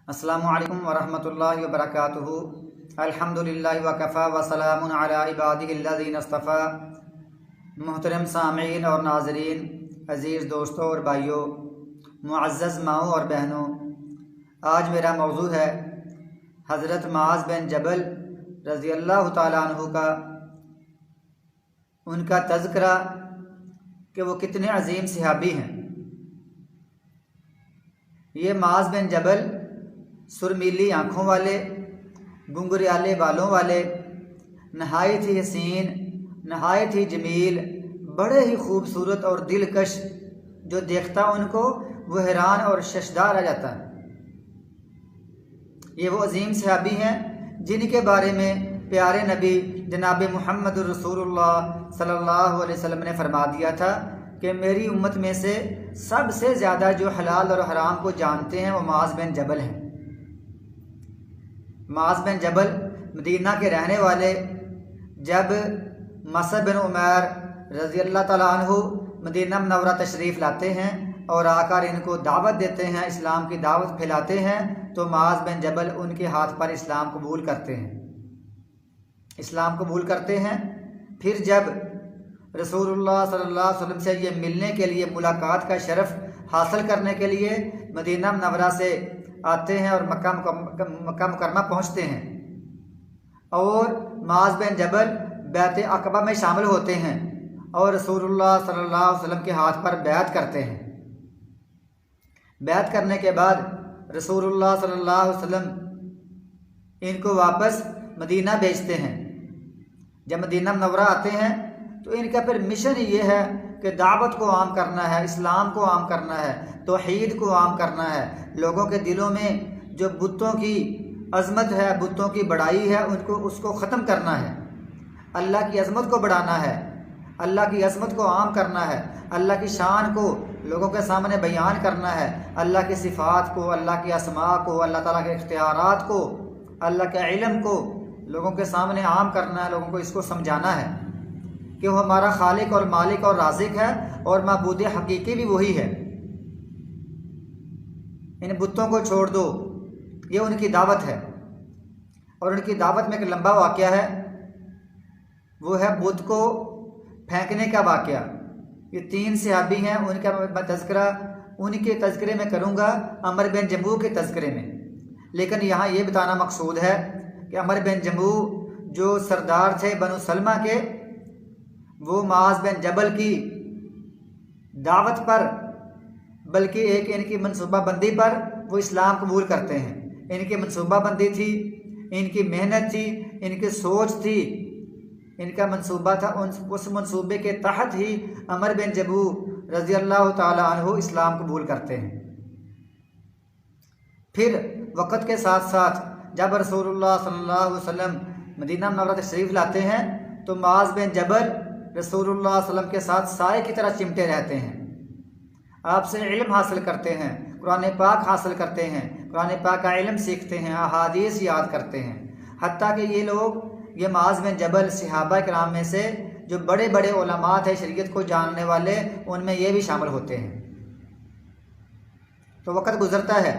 अस्सलामु अलैकुम वरहमतुल्लाहि वबरकातुहू। अल्हम्दुलिल्लाहि वकफ़ा व सलामुन अला इबादिहिल्लज़ीना इस्तफ़ा। मोहतरम सामीन और नाज़रीन, अज़ीज़ दोस्तों और भाइयों, मुअज़्ज़ज़ माओ और बहनों, आज मेरा मौजू है हज़रत मुआज़ बिन जबल रज़ियल्लाहु ताला अन्हु का, उनका तज़किरा कि वो कितने अजीम सहाबी हैं। ये मुआज़ बिन जबल सुरमीली आँखों वाले, घुंघराले बालों वाले, नहायत ही हसीन, नहायत ही जमील, बड़े ही खूबसूरत और दिलकश, जो देखता उनको वो हैरान और शशदार आ जाता है। ये वो अजीम सहाबी हैं जिनके बारे में प्यारे नबी जनाब मुहम्मद रसूलुल्लाह सल्लल्लाहु अलैहि वसल्लम ने फरमा दिया था कि मेरी उम्मत में से सबसे ज़्यादा जो हलाल और हराम को जानते हैं वो मुआज़ बिन जबल हैं। मुआज़ बिन जबल मदीना के रहने वाले, जब मसअब बिन उमैर रज़ियल्लाहु ताला अन्हु मदीना मुनव्वरा तशरीफ़ लाते हैं और आकर इनको दावत देते हैं, इस्लाम की दावत फैलाते हैं, तो मुआज़ बिन जबल उनके हाथ पर इस्लाम कबूल करते हैं। इस्लाम कबूल करते हैं। फिर जब रसूलुल्लाह सल्लल्लाहु अलैहि वसल्लम से ये मिलने के लिए, मुलाकात का शरफ़ हासिल करने के लिए मदीना मुनव्वरा से आते हैं और मक्का मुकर्रमा पहुँचते हैं, और मुआज़ बिन जबल बैत अक़बा में शामिल होते हैं और रसूलुल्लाह सल्लल्लाहु अलैहि वसल्लम के हाथ पर बैत करते हैं। बैत करने के बाद रसूलुल्लाह सल्लल्लाहु अलैहि वसल्लम इनको वापस मदीना भेजते हैं। जब मदीना मुनव्वरा आते हैं तो इनका फिर मिशन ये है कि दावत को आम करना है, इस्लाम को आम करना है, तौहीद को आम करना है। लोगों के दिलों में जो बुतों की अज़मत है, बुतों की बड़ाई है, उसको ख़त्म करना है। अल्लाह की अज़मत को बढ़ाना है, अल्लाह की अज़मत को आम करना है, अल्लाह की शान को लोगों के सामने बयान करना है, अल्लाह की सिफ़ात को, अल्लाह की अस्मा को, अल्लाह ताला के इख्तियारात को, अल्लाह के इल्म को लोगों के सामने आम करना है। लोगों को इसको समझाना है कि वो हमारा खालिक और मालिक और राज़िक है और माबूद हकीकी भी वही है। इन बुतों को छोड़ दो, ये उनकी दावत है। और उनकी दावत में एक लंबा वाक़या है, वो है बुत को फेंकने का वाक़या। ये 3 सहाबी हैं, उनका मैं तज़किरा उनके तज़किरे में करूँगा, अमर बिन जमू के तज़किरे में। लेकिन यहाँ ये बताना मकसूद है कि अमर बिन जमू जो सरदार थे बनु सलमा के, वो मुआज़ बिन जबल की दावत पर, बल्कि एक इनकी मनसूबाबंदी पर वो इस्लाम कबूल करते हैं। इनकी मनसूबाबंदी थी, इनकी मेहनत थी, इनकी सोच थी, इनका मंसूबा था। उस मंसूबे के तहत ही अमर बिन जबू रज़ियल्लाहु ताला अन्हु इस्लाम कबूल करते हैं। फिर वक़्त के साथ साथ जब रसूलुल्लाह सल्लल्लाहु अलैहि वसल्लम मदीना मुनव्वरा तशरीफ़ लाते हैं तो मुआज़ बिन जबल रसूलुल्लाह सल्लल्लाहु अलैहि वसल्लम के साथ साए की तरह चिमटे रहते हैं। आपसे इल्म हासिल करते हैं, कुरान पाक हासिल करते हैं, कुरान पाक का इल्म सीखते हैं, अहादीस याद करते हैं। हत्ता कि ये लोग, ये मुआज़ बिन जबल सहाबा किराम में से जो बड़े बड़े उलमा थे, शरीयत को जानने वाले, उनमें ये भी शामिल होते हैं। तो वक़्त गुज़रता है,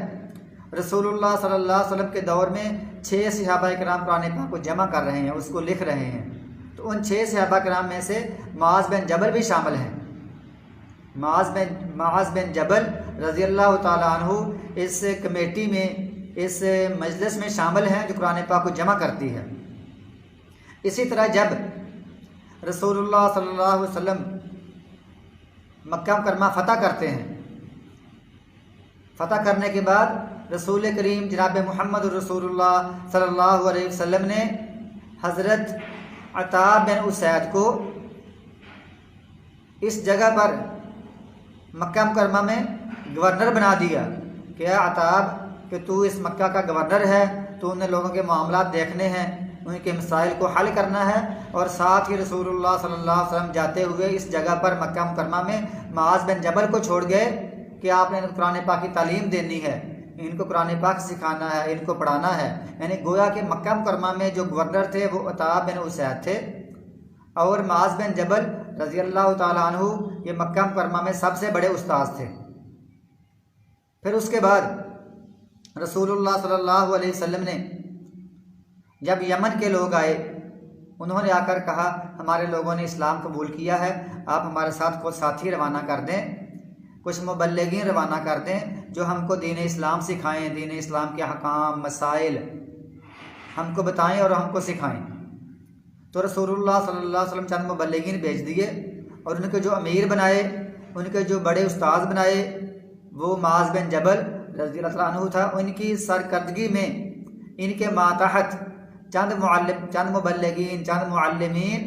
रसूलुल्लाह सल्लल्लाहु अलैहि वसल्लम के दौर में 6 सहाबा किराम कुरान पाक को जमा कर रहे हैं, उसको लिख रहे हैं। तो उन 6 सहाबा किराम में से मुआज़ बिन जबल भी शामिल हैं। मुआज़ बिन जबल रज़ियल्लाहु ताला अन्हु इस कमेटी में, इस मजलिस में शामिल हैं जो कुरान पाक को जमा करती है। इसी तरह जब रसूलुल्लाह सल्लल्लाहु अलैहि वसल्लम मक्का मुकर्रमा फ़तह करते हैं, फ़तह करने के बाद रसूल करीम जनाब मुहम्मद रसूलुल्लाह सल्लल्लाहु अलैहि वसल्लम ने हज़रत अता बिन उसैद को इस जगह पर मक्का मुकर्रमा में गवर्नर बना दिया कि अताब कि तू इस मक्का का गवर्नर है, तो उन लोगों के मामलात देखने हैं, उनके मसाइल को हल करना है। और साथ ही रसूलुल्लाह सल्लल्लाहु अलैहि वसल्लम जाते हुए इस जगह पर मक्का मुकर्रमा में मुआज़ बिन जबल को छोड़ गए कि आपने इनको कुरान पाक की तालीम देनी है, इनको कुरान पाक सिखाना है, इनको पढ़ाना है। यानी गोया कि मक्का मुकर्रमा में जो गवर्नर थे वो अता बिन उसैद थे, और मुआज़ बिन जबल रज़ियल्लाहु ताला अन्हु ये मक्का मुकर्रमा में सबसे बड़े उस्ताद थे। फिर उसके बाद रसूलुल्लाह सल्लल्लाहु अलैहि वसल्लम ने जब यमन के लोग आए, उन्होंने आकर कहा हमारे लोगों ने इस्लाम कबूल किया है, आप हमारे साथ कुछ साथी रवाना कर दें, कुछ मुबल्लिगीन रवाना कर दें जो हमको दीन इस्लाम सिखाएं, दीन इस्लाम के अहकाम मसाइल हमको बताएं और हमको सिखाएं। तो रसूलुल्लाह सल्लल्लाहु अलैहि वसल्लम चंद मुबल्लिगीन भेज दिए और उनके जो अमीर बनाए, उनके जो बड़े उस्ताद बनाए वो माज़ बिन जबल रज़ियल्लाहु अन्हु था। उनकी सरकर्दगी में इनके मातहत चंद मुबल्लिगीन, चंद मुअल्लिमीन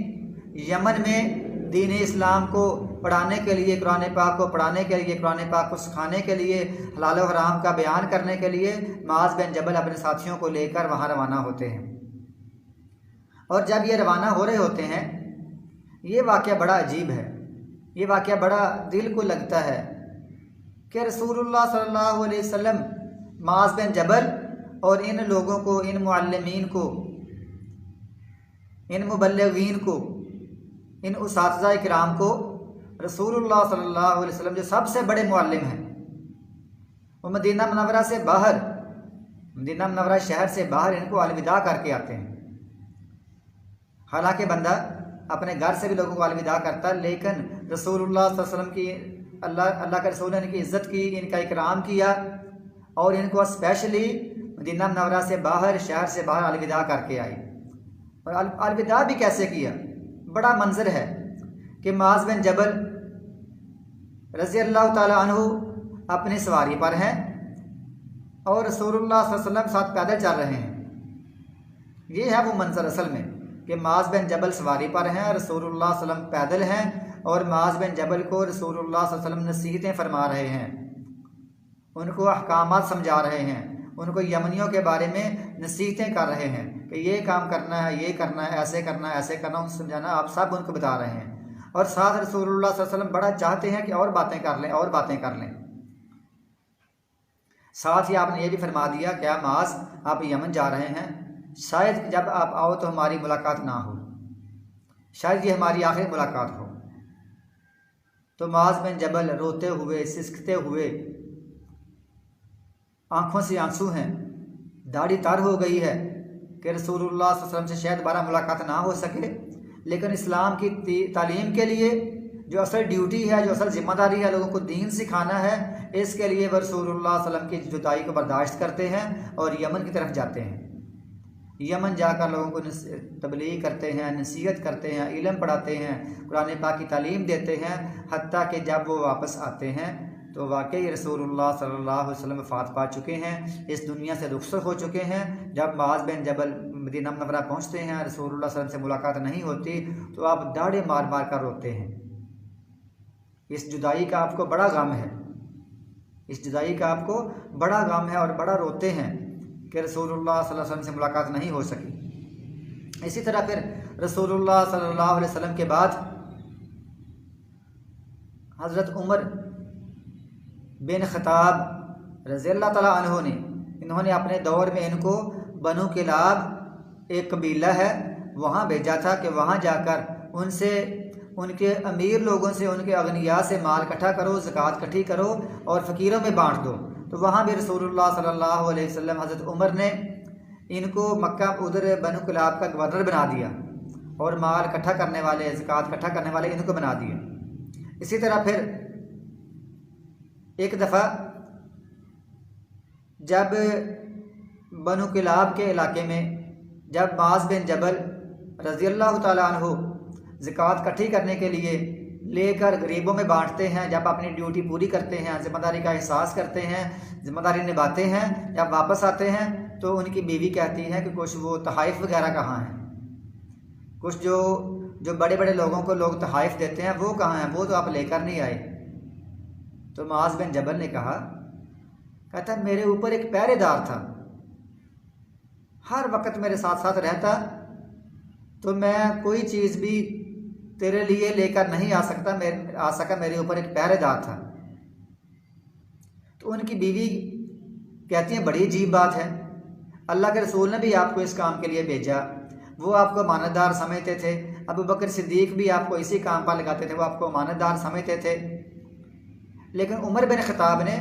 यमन में दीन इस्लाम को पढ़ाने के लिए, कुरान पाक को पढ़ाने के लिए, कुरान पाक को सिखाने के लिए, हलाल और हराम का बयान करने के लिए माज़ बिन जबल अपने साथियों को लेकर वहाँ रवाना होते हैं। और जब ये रवाना हो रहे होते हैं, ये वाक़या बड़ा अजीब है, ये वाक़या बड़ा दिल को लगता है कि रसूलुल्लाह सल्लल्लाहु अलैहि वसल्लम माज़ बिन जबल और इन लोगों को, इन मुअल्लिमीन को, इन मुबल्लिगीन को, इन उसातिज़ा इकराम को रसूलुल्लाह सल्लल्लाहु अलैहि वसल्लम जो सबसे बड़े मुअल्लिम हैं, वो मदीना मुनव्वरा से बाहर, मदीना मुनव्वरा शहर से बाहर इनको अलविदा करके आते हैं। हालांकि बंदा अपने घर से भी लोगों को अलविदा करता, लेकिन रसूलुल्लाह सल्लल्लाहु अलैहि वसल्लम की अल्लाह के रसूल ने इनकी इज़्ज़त की, इनका इकराम किया और इनको स्पेशली मदीना मुनव्वरा से बाहर, शहर से बाहर अलविदा करके आई। और अलविदा भी कैसे किया, बड़ा मंजर है कि माज़ बिन जबल रज़ियल्लाहु ताला अन्हु अपनी सवारी पर हैं और रसूलुल्लाह सल्लल्लाहु अलैहि वसल्लम साथ पैदल चल रहे हैं। ये है वो मंजर असल में कि माज़ बिन जबल सवारी पर हैं, रसूलुल्लाह सल्लल्लाहु अलैहि वसल्लम पैदल हैं और माज़ बिन जबल को रसूलुल्लाह सल्लल्लाहु अलैहि वसल्लम नसीहतें फरमा रहे हैं, उनको अहकामात समझा रहे हैं, उनको यमनियों के बारे में नसीहतें कर रहे हैं कि ये काम करना है, ये करना है, ऐसे करना है, ऐसे करना, उनको समझाना, आप सब उनको बता रहे हैं। और साथ रसूलुल्लाह सल्लल्लाहु अलैहि वसल्लम बड़ा चाहते हैं कि और बातें कर लें, और बातें कर लें। साथ ही आपने ये भी फरमा दिया क्या माज़ आप यमन जा रहे हैं, शायद जब आप आओ तो हमारी मुलाकात ना हो, शायद ये हमारी आखिरी मुलाकात हो। तो माज़ बिन जबल रोते हुए, सिसकते हुए, आंखों से आंसू हैं, दाढ़ी तर हो गई है कि रसूलुल्लाह सल्लल्लाहु अलैहि वसल्लम से शायद दोबारा मुलाकात ना हो सके, लेकिन इस्लाम की तालीम के लिए जो असल ड्यूटी है, जो असल जिम्मेदारी है, लोगों को दीन सिखाना है, इसके लिए वह रसूलुल्लाह सल्लल्लाहु अलैहि वसल्लम की जुदाई को बर्दाश्त करते हैं और यमन की तरफ जाते हैं। यमन जाकर लोगों को तबलीग करते हैं, नसीहत करते हैं, इल्म पढ़ाते हैं, कुरान पाक की तालीम देते हैं, हत्ता कि जब वो वापस आते हैं तो वाकई रसूलुल्लाह सल्लल्लाहु अलैहि वसल्लम वफ़ात पा चुके हैं, इस दुनिया से रुखसत हो चुके हैं। जब माज़ बिन जबल मदीना मुनव्वरा पहुँचते हैं, रसूलुल्लाह सल्लल्लाहु अलैहि वसल्लम से मुलाकात नहीं होती, तो आप दाढ़े मार मार कर रोते हैं। इस जुदाई का आपको बड़ा गम है, इस जुदाई का आपको बड़ा गम है और बड़ा रोते हैं कि रसूलुल्लाह सल्लल्लाहु अलैहि वसल्लम से मुलाकात नहीं हो सकी। इसी तरह फिर रसूलुल्लाह सल्लल्लाहु अलैहि वसल्लम के बाद हज़रत उमर बिन ख़त्ताब रज़ियल्लाहु ताला अन्हु ने, इन्होंने अपने दौर में इनको बनु किलाब एक कबीला है वहाँ भेजा था कि वहाँ जाकर उनसे, उनके अमीर लोगों से, उनके अगनिया से माल इकट्ठा करो, ज़कात इकट्ठी करो और फ़कीरों में बांट दो। तो वहाँ भी रसूलुल्लाह सल्लल्लाहु अलैहि वसल्लम हज़रत उमर ने इनको मक्का उधर बनु किलाब का गवर्नर बना दिया और माल इकट्ठा करने वाले, ज़कात इकट्ठा करने वाले इनको बना दिए। इसी तरह फिर एक दफ़ा जब बनु किलाब के इलाके में जब माज़ बिन जबल रज़ियल्लाहु ताला अन्हु ज़कात इकट्ठी करने के लिए लेकर गरीबों में बांटते हैं, जब अपनी ड्यूटी पूरी करते हैं, ज़िम्मेदारी का एहसास करते हैं, ज़िम्मेदारी निभाते हैं, जब वापस आते हैं तो उनकी बीवी कहती है कि कुछ वो तहाइफ वगैरह कहाँ हैं, कुछ जो बड़े बड़े लोगों को लोग तहाइफ देते हैं वो कहाँ हैं, वो तो आप लेकर नहीं आए। तो माज़ बिन जबल ने कहा, कहता मेरे ऊपर एक पहरेदार था, हर वक्त मेरे साथ साथ रहता, तो मैं कोई चीज़ भी तेरे लिए लेकर नहीं आ सका, मेरे ऊपर एक पहरेदार था। तो उनकी बीवी कहती है बड़ी अजीब बात है, अल्लाह के रसूल ने भी आपको इस काम के लिए भेजा, वो आपको अमानतदार समझते थे, अबू बकर सिद्दीक भी आपको इसी काम पर लगाते थे, वो आपको अमानतदार समझते थे। लेकिन उमर बिन ख़त्ताब ने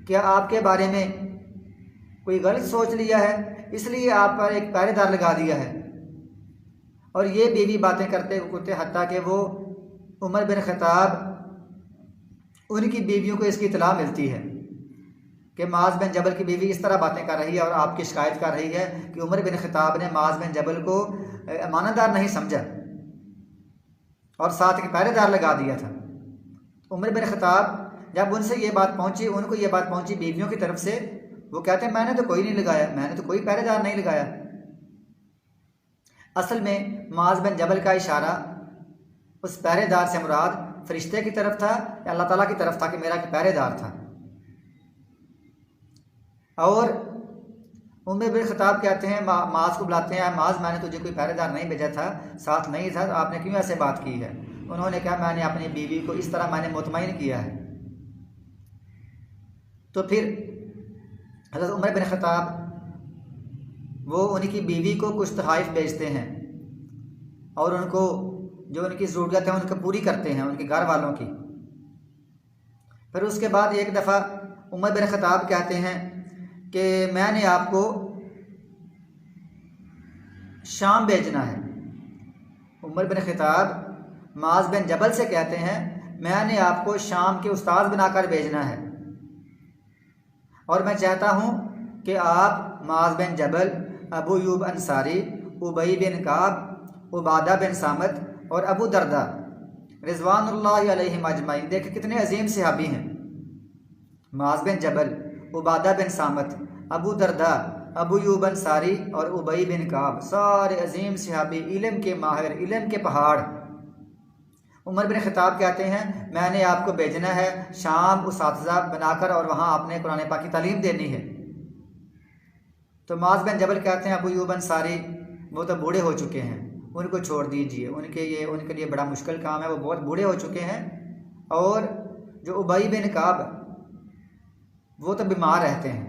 क्या आपके बारे में कोई गलत सोच लिया है, इसलिए आप पर एक पहरेदार लगा दिया है। और ये बीवी बातें करते करते हत्ता कि वो उमर बिन खत्ताब, उनकी बीवियों को इसकी इतला मिलती है कि माज बिन जबल की बीवी इस तरह बातें कर रही है और आपकी शिकायत कर रही है कि उमर बिन खत्ताब ने माज बिन जबल को अमानतदार नहीं समझा और साथ एक पहरेदार लगा दिया था। उमर बिन खत्ताब जब उनसे ये बात पहुंची, उनको ये बात पहुंची बीवियों की तरफ से, वो कहते हैं मैंने तो कोई नहीं लगाया, मैंने तो कोई पहरेदार नहीं लगाया। असल में माज बिन जबल का इशारा उस पहरेदार से मुराद फरिश्ते की तरफ था या अल्लाह ताला की तरफ था कि मेरा पहरेदार था। और उमर बिन खत्ताब कहते हैं, माज को बुलाते हैं, माज मैंने तुझे कोई पहरेदार नहीं भेजा था, साथ नहीं था, तो आपने क्यों ऐसे बात की है? उन्होंने कहा मैंने अपनी बीवी को इस तरह मैंने मुतमईन किया है। तो फिर हज़रत उमर बिन खत्ताब वो उनकी बीवी को कुछ तोहफ़ भेजते हैं और उनको जो उनकी ज़रूरत है उनको पूरी करते हैं, उनके घर वालों की। फिर उसके बाद एक दफ़ा उमर बिन खत्ताब कहते हैं कि मैंने आपको शाम भेजना है। उमर बिन खत्ताब माज बिन जबल से कहते हैं मैंने आपको शाम के उस्ताद बनाकर भेजना है और मैं चाहता हूँ कि आप माज बिन जबल, अबू यूब अंसारी, उबई बिन काब, उबादा बिन सामत और अबू दरदा रिज़वानुल्लाहि अलैहिम अजमईन, देखे कितने अजीम सहाबी हैं। माज बिन जबल, उबादा बिन सामत, अबू दरदा, अबू यूब अंसारी और उबई बिन काब, सारे अजीम सहाबी, इल्म के माहिर, इल्म के पहाड़। उमर बिन खत्ताब कहते हैं मैंने आपको भेजना है शाम उसातिज़ा बनाकर और वहाँ आपने कुरान पाक की तालीम देनी है। तो माज बिन जबल कहते हैं अबू यूब अंसारी वो तो बूढ़े हो चुके हैं, उनको छोड़ दीजिए, उनके लिए बड़ा मुश्किल काम है, वो बहुत बूढ़े हो चुके हैं। और जो उबई बिन काब वो तो बीमार रहते हैं,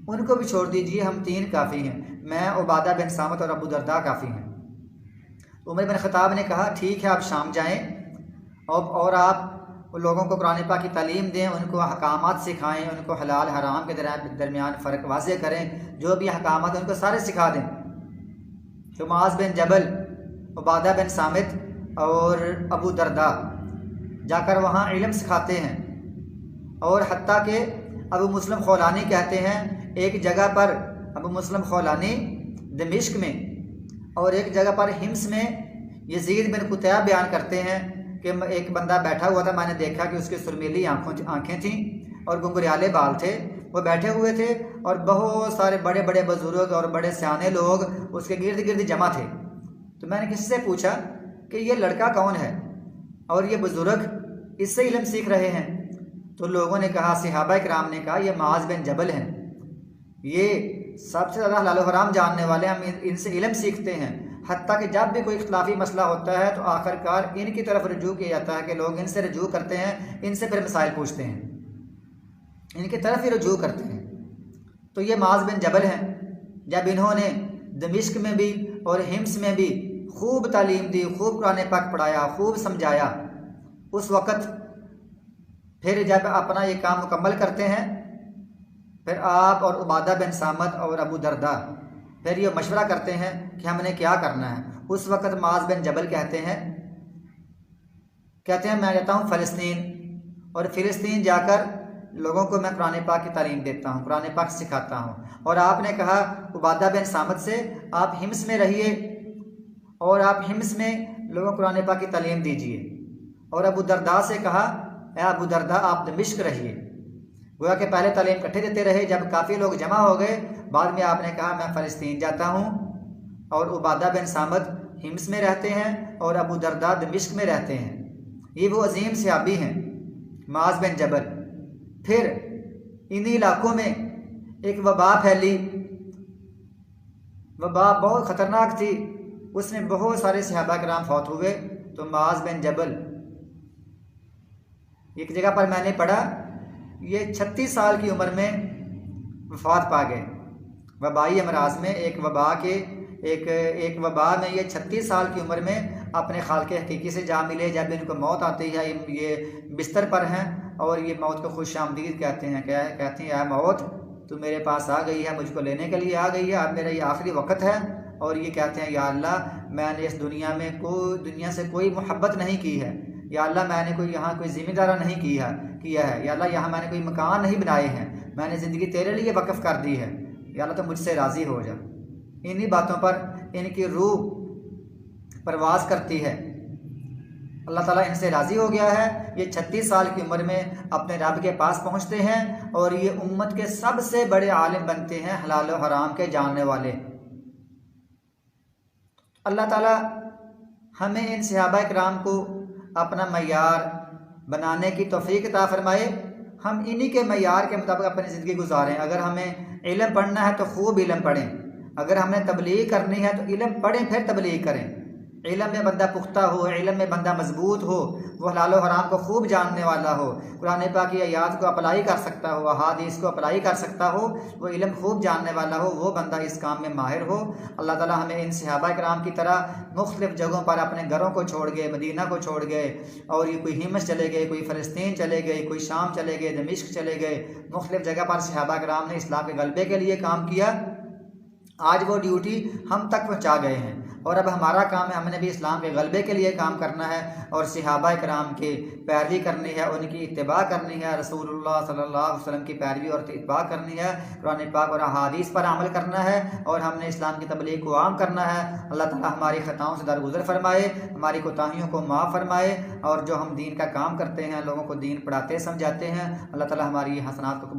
उनको भी छोड़ दीजिए, हम 3 काफ़ी हैं, मैं, उबादा बिन सामत और अबू दरदा काफ़ी हैं। उमर बिन खत्ताब ने कहा ठीक है आप शाम जाएं और आप लोगों को कुरान पाक की तालीम दें, उनको अहकामात सिखाएं, उनको हलाल हराम के दरमियान फ़र्क वाज़े करें, जो भी अहकामात उनको सारे सिखा दें। तो माज बिन जबल, उबादा बिन सामित और अबू दरदा जाकर वहाँ इल्म सिखाते हैं। और हत्ता के अबू मुस्लिम खौलानी कहते हैं एक जगह पर अबू मुस्लिम खौलानी दमिश्क में और एक जगह पर हिम्स में यजीद बिन कुतैब बयान करते हैं कि एक बंदा बैठा हुआ था, मैंने देखा कि उसकी सुरमीली आंखें थीं और गुंगुरियाले बाल थे, वो बैठे हुए थे और बहुत सारे बड़े बड़े बुजुर्ग और बड़े सियाने लोग उसके गिर्द गिर्द जमा थे। तो मैंने किसी से पूछा कि ये लड़का कौन है और ये बुजुर्ग इससे इल्म सीख रहे हैं? तो लोगों ने कहा, सहाबा किराम ने कहा ये माज बिन जबल हैं, ये सबसे ज़्यादा हलाल हराम जानने वाले, हम इनसे इल्म सीखते हैं। हत्ता कि जब भी कोई इख्तिलाफी मसला होता है तो आखिरकार इनकी तरफ रुजू किया जाता है कि लोग इनसे रुजू करते हैं, इनसे फिर मसाइल पूछते हैं, इनकी तरफ ही रुजू करते हैं। तो ये माज बिन जबल हैं। जब इन्होंने दमिश्क में भी और हिम्स में भी खूब तालीम दी, खूब कुरान पाक पढ़ाया, खूब समझाया, उस वक़्त फिर जब अपना ये काम मुकम्मल करते हैं फिर आप और उबादा बिन सामत और अबू दरदा फिर ये मशवरा करते हैं कि हमने क्या करना है। उस वक़्त माज बिन जबल कहते हैं मैं जाता हूँ फ़लस्तीन और फ़िलिस्तीन जाकर लोगों को मैं कुरान पाक की तालीम देता हूँ, कुरान पाक सिखाता हूँ। और आपने कहा उबादा बिन सामत से आप हिम्स में रहिए और आप हिम्स में लोगों को कुरान पाक की तालीम दीजिए। और अबू दरदा से कहा अबू दरदा आप दमिश्क रहिए। गोया कि पहले तालीम इकट्ठे देते रहे, जब काफ़ी लोग जमा हो गए बाद में आपने कहा मैं फ़लस्तीन जाता हूँ और उबादा बिन सामत हिम्स में रहते हैं और अबू दरदा दमिश्क में रहते हैं। ये वो अजीम सहाबी हैं माज बिन जबल। फिर इन्हीं इलाकों में एक वबा फैली, वबा बहुत ख़तरनाक थी, उसमें बहुत सारे सहाबा किराम फौत हुए। तो माज बिन जबल एक जगह पर मैंने पढ़ा ये 36 साल की उम्र में वफात पा गए। वबाई अमराज में एक वबा में ये 36 साल की उम्र में अपने खालिक हकीकी से जा मिले। जब इनको मौत आती है ये बिस्तर पर हैं और ये मौत को खुश आमदीद कहते हैं, कहती है मौत तू मेरे पास आ गई है, मुझको लेने के लिए आ गई है, अब मेरा ये आखिरी वक्त है। और ये कहते हैं या अल्लाह मैंने इस दुनिया में दुनिया से कोई मोहब्बत नहीं की है, या अल्लाह मैंने कोई यहाँ कोई ज़िम्मेदारा नहीं किया है, या अल्लाह यहाँ मैंने कोई मकान नहीं बनाए हैं, मैंने ज़िंदगी तेरे लिए वक्फ़ कर दी है, या अल्लाह तो मुझसे राज़ी हो जा। इन्हीं बातों पर इनकी रूह परवाज़ करती है। अल्लाह ताला इनसे राज़ी हो गया है। ये 36 साल की उम्र में अपने रब के पास पहुँचते हैं और ये उम्मत के सबसे बड़े आलिम बनते हैं, हलाल और हराम के जानने वाले। अल्लाह ताला हमें इन सहाबा किराम को अपना मयार बनाने की तौफीक अता फरमाए। हम इन्हीं के मयार के मुताबिक अपनी ज़िंदगी गुजारें। अगर हमें इल्म पढ़ना है तो खूब इल्म पढ़ें, अगर हमने तबलीग करनी है तो इल्म पढ़ें फिर तबलीग करें। इल्म में बंदा पुख्ता हो, इल्म में बंदा मजबूत हो, वो हलाल और हराम को खूब जानने वाला हो, कुरान पाक की आयात को अप्लाई कर सकता हो, अहादीस को अप्लाई कर सकता हो, वो इल्म खूब जानने वाला हो, वो बंदा इस काम में माहिर हो। अल्लाह ताला हमें इन सहाबा किराम की तरह मुख्तलिफ जगहों पर अपने घरों को छोड़ गए, मदीना को छोड़ गए, और ये कोई हिमस चले गए, कोई फ़लस्तीन चले गए, कोई शाम चले गए, दमिश्क चले गए, मुख्तलिफ जगह पर सहाबा किराम ने इस्लाम के गलबे के लिए काम किया। आज वो ड्यूटी हम तक पहुँचा गए हैं और अब हमारा काम है, हमने भी इस्लाम के गलबे के लिए काम करना है और सहाबा किराम की पैरवी करनी है, उनकी इत्तिबा करनी है, रसूलुल्लाह सल्लल्लाहु अलैहि वसल्लम की पैरवी और इत्तिबा करनी है, कुरान पाक और अहादीस पर अमल करना है और हमने इस्लाम की तबलीग को आम करना है। अल्लाह ताला हमारी ख़ताओं से दरगुजर फरमाए, हमारी कोताहियों को माफ़ फरमाए, और जो हम दीन का काम करते हैं, लोगों को दीन पढ़ाते समझाते हैं, अल्लाह ताला हमारी हसनात को